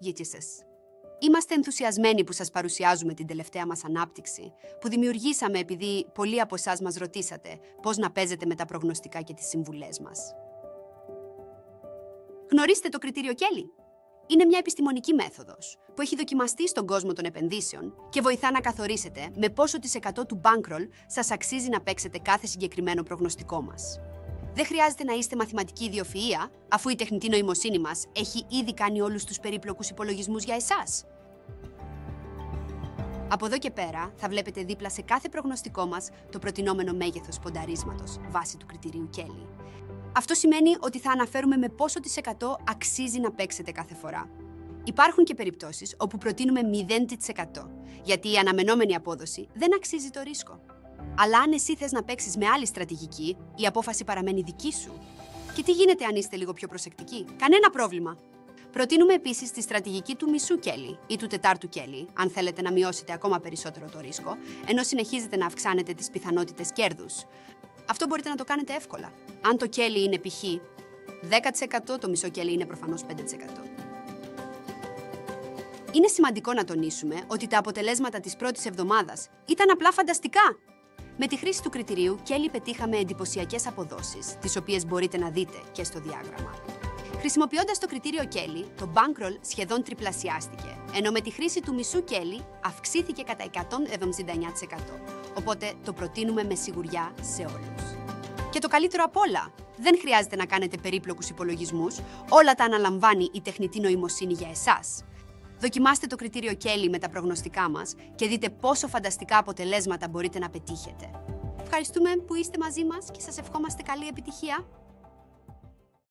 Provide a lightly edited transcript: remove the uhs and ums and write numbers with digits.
GTSS. Είμαστε ενθουσιασμένοι που σας παρουσιάζουμε την τελευταία μας ανάπτυξη, που δημιουργήσαμε επειδή πολλοί από εσάς μας ρωτήσατε πώς να παίζετε με τα προγνωστικά και τις συμβουλές μας. Γνωρίστε το κριτήριο Kelly. Είναι μια επιστημονική μέθοδος που έχει δοκιμαστεί στον κόσμο των επενδύσεων και βοηθά να καθορίσετε με πόσο της εκατό του bankroll σας αξίζει να παίξετε κάθε συγκεκριμένο προγνωστικό μας. Δεν χρειάζεται να είστε μαθηματική ιδιοφυΐα, αφού η τεχνητή νοημοσύνη μας έχει ήδη κάνει όλους τους περίπλοκους υπολογισμούς για εσάς. Από εδώ και πέρα θα βλέπετε δίπλα σε κάθε προγνωστικό μας το προτινόμενο μέγεθος πονταρίσματος βάσει του κριτηρίου Kelly. Αυτό σημαίνει ότι θα αναφέρουμε με πόσο της εκατό αξίζει να παίξετε κάθε φορά. Υπάρχουν και περιπτώσεις όπου προτείνουμε 0%, γιατί η αναμενόμενη απόδοση δεν αξίζει το ρίσκο. Αλλά αν εσύ θες να παίξεις με άλλη στρατηγική, η απόφαση παραμένει δική σου. Και τι γίνεται αν είστε λίγο πιο προσεκτικοί? Κανένα πρόβλημα. Προτείνουμε επίσης τη στρατηγική του μισού Kelly ή του τετάρτου Kelly, αν θέλετε να μειώσετε ακόμα περισσότερο το ρίσκο, ενώ συνεχίζετε να αυξάνετε τις πιθανότητες κέρδους. Αυτό μπορείτε να το κάνετε εύκολα. Αν το Kelly είναι π.χ. 10%, το μισό Kelly είναι προφανώς 5%. Είναι σημαντικό να τονίσουμε ότι τα αποτελέσματα της πρώτης εβδομάδας ήταν απλά φανταστικά. Με τη χρήση του κριτηρίου Kelly πετύχαμε εντυπωσιακές αποδόσεις, τις οποίες μπορείτε να δείτε και στο διάγραμμα. Χρησιμοποιώντας το κριτήριο Kelly, το bankroll σχεδόν τριπλασιάστηκε, ενώ με τη χρήση του μισού Kelly αυξήθηκε κατά 179%. Οπότε το προτείνουμε με σιγουριά σε όλους. Και το καλύτερο απ' όλα, δεν χρειάζεται να κάνετε περίπλοκους υπολογισμούς, όλα τα αναλαμβάνει η τεχνητή νοημοσύνη για εσάς. Δοκιμάστε το κριτήριο Kelly με τα προγνωστικά μας και δείτε πόσο φανταστικά αποτελέσματα μπορείτε να πετύχετε. Ευχαριστούμε που είστε μαζί μας και σας ευχόμαστε καλή επιτυχία.